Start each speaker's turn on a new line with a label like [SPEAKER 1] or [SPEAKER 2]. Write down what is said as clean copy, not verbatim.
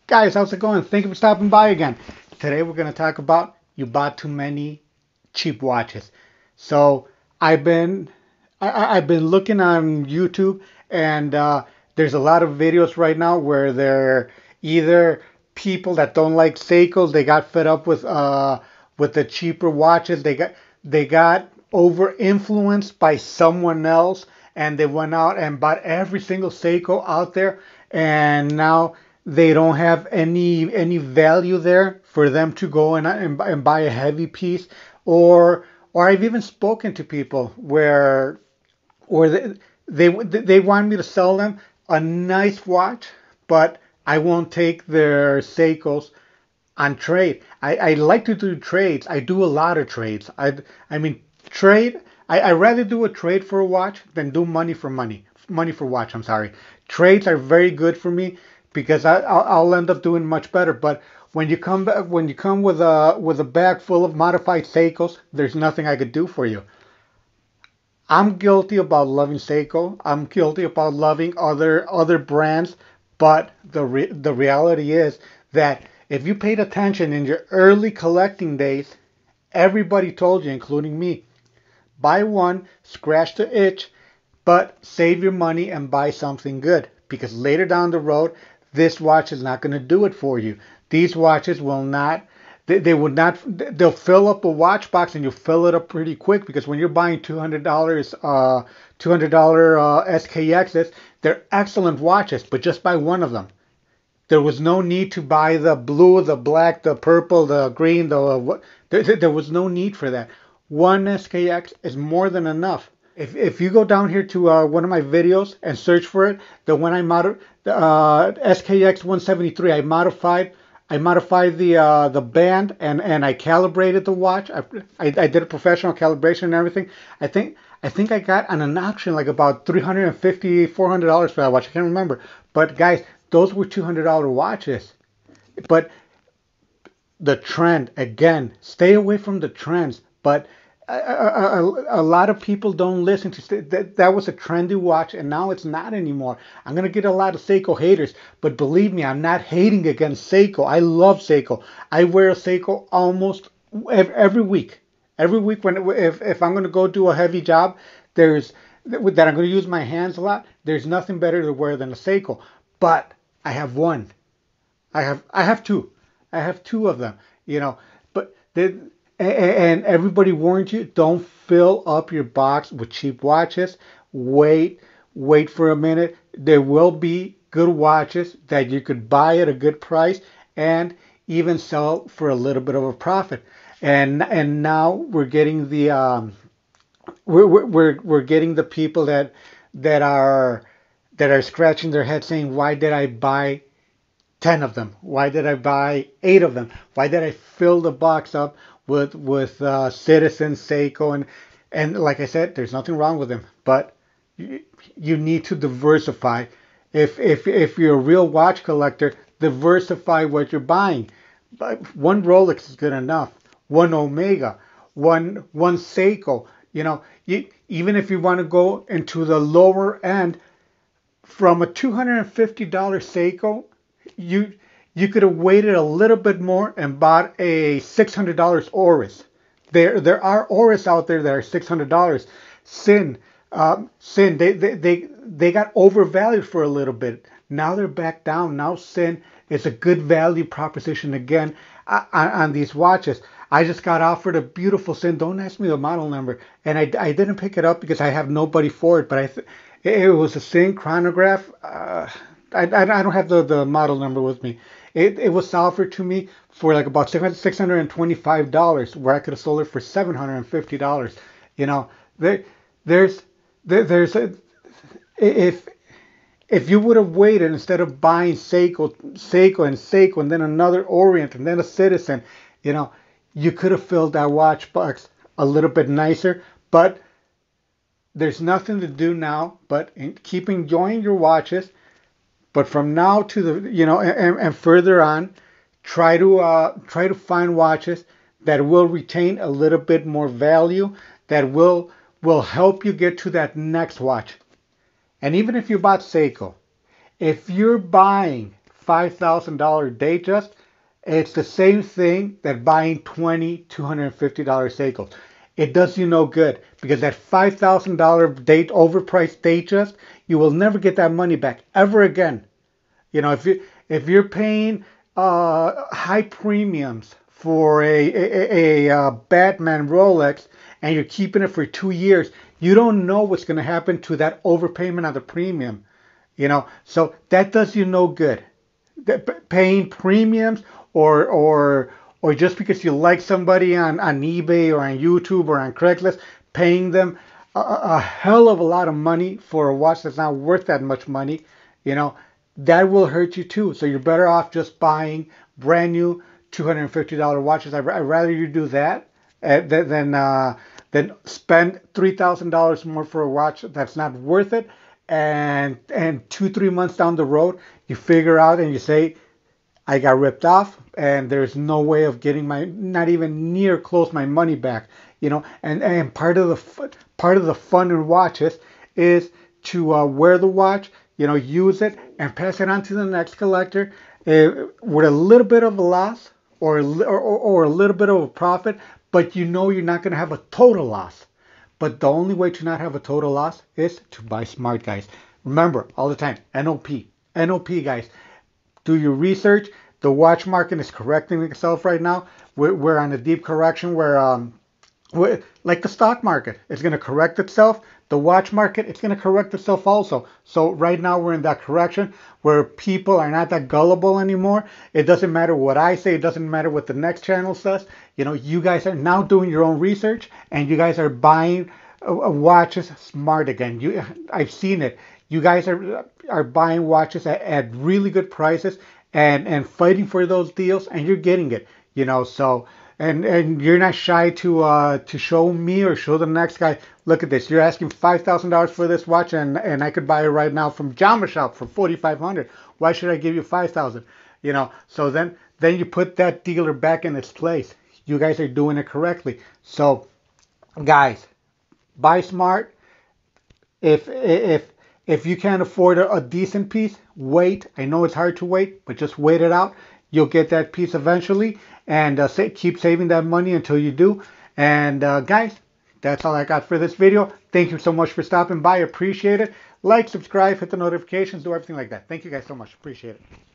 [SPEAKER 1] Guys, how's it going? Thank you for stopping by again. Today we're going to talk about you bought too many cheap watches. So I've been I've been looking on YouTube and there's a lot of videos right now where they're either people that don't like Seikos, they got fed up with the cheaper watches. They got over influenced by someone else and they went out and bought every single Seiko out there and now they don't have any value there for them to go and buy a heavy piece or I've even spoken to people where or they want me to sell them a nice watch, but I won't take their Seikos on trade. I like to do trades. I do a lot of trades. I mean trade. I rather do a trade for a watch than do money for watch. I'm sorry. Trades are very good for me because I'll end up doing much better. But when you come with a bag full of modified Seikos, there's nothing I could do for you. I'm guilty about loving Seiko. I'm guilty about loving other brands, but the reality is that if you paid attention in your early collecting days, everybody told you, including me, buy one, scratch the itch, but save your money and buy something good because later down the road, this watch is not going to do it for you. These watches will not. They would not. They'll fill up a watch box and you fill it up pretty quick because when you're buying $200 SKXs, they're excellent watches, but just buy one of them. There was no need to buy the blue, the black, the purple, the green, the what. There was no need for that. One SKX is more than enough. If you go down here to one of my videos and search for it, the one I modified, the SKX 173, I modified the band and I calibrated the watch. I did a professional calibration and everything. I think I got on an auction like about $350, $400 for that watch. I can't remember. But guys, those were $200 watches. But the trend again, stay away from the trends. But a lot of people don't listen to that was a trendy watch and now it's not anymore. I'm gonna get a lot of Seiko haters, but believe me, I'm not hating against Seiko. I love Seiko. I wear a Seiko almost every week. Every week when if I'm gonna go do a heavy job, there's that I'm gonna use my hands a lot. There's nothing better to wear than a Seiko. But I have one. I have two. I have two of them. But and everybody warns you, don't fill up your box with cheap watches. Wait for a minute. There will be good watches that you could buy at a good price and even sell for a little bit of a profit. And now we're getting the we're getting the people that are scratching their head saying, why did I buy 10 of them? Why did I buy 8 of them? Why did I fill the box up with Citizen, Seiko, and like I said, there's nothing wrong with them, but you need to diversify. If you're a real watch collector, diversify what you're buying. But one Rolex is good enough. One Omega, one Seiko. Even if you want to go into the lower end, from a $250 Seiko, you you could have waited a little bit more and bought a $600 Oris. There are Oris out there that are $600. Sin, they got overvalued for a little bit. Now they're back down. Now Sin is a good value proposition again on these watches. I just got offered a beautiful Sin. Don't ask me the model number, and I didn't pick it up because I have nobody for it. But it was a Sin chronograph. I don't have the model number with me. It was offered to me for like about $625, where I could have sold it for $750. You know, there, there's there's a, if you would have waited instead of buying Seiko and then another Orient and then a Citizen, you know, you could have filled that watch box a little bit nicer. But there's nothing to do now but keep enjoying your watches. But from now to and further on, try to find watches that will retain a little bit more value, that will help you get to that next watch. And even if you bought Seiko, if you're buying $5,000 Datejust, it's the same thing that buying 20 $250 Seikos. It does you no good because that $5,000 overpriced Datejust, you will never get that money back ever again. You know, if you're paying high premiums for a Batman Rolex and you're keeping it for 2 years, you don't know what's going to happen to that overpayment on the premium. So that does you no good. Paying premiums or just because you like somebody on eBay or on YouTube or on Craigslist, paying them a hell of a lot of money for a watch that's not worth that much money, you know, that will hurt you too. So you're better off just buying brand new $250 watches. I'd rather you do that than spend $3,000 more for a watch that's not worth it. And 2-3 months down the road, you figure out and you say, I got ripped off, and there's no way of getting not even near close my money back. And part of the fun in watches is to wear the watch, use it and pass it on to the next collector with a little bit of a loss or a little bit of a profit, but you're not going to have a total loss. But the only way to not have a total loss is to buy smart, guys. Remember all the time, NOP, guys. Do your research. The watch market is correcting itself right now. We're on a deep correction where like the stock market, it's going to correct itself. The watch market, it's going to correct itself also. So right now we're in that correction where people are not that gullible anymore. It doesn't matter what I say. It doesn't matter what the next channel says. You guys are now doing your own research and you guys are buying watches smart again. I've seen it. You guys are buying watches at really good prices and fighting for those deals, and you're getting it. So and you're not shy to show me or show the next guy. Look at this. You're asking $5,000 for this watch, and I could buy it right now from Jama Shop for $4,500. Why should I give you $5,000? So then you put that dealer back in its place. You guys are doing it correctly. So guys, buy smart. If you can't afford a decent piece, wait. I know it's hard to wait, but just wait it out. You'll get that piece eventually, and keep saving that money until you do. And guys, that's all I got for this video. Thank you so much for stopping by. Appreciate it. Like, subscribe, hit the notifications, do everything like that. Thank you guys so much. Appreciate it.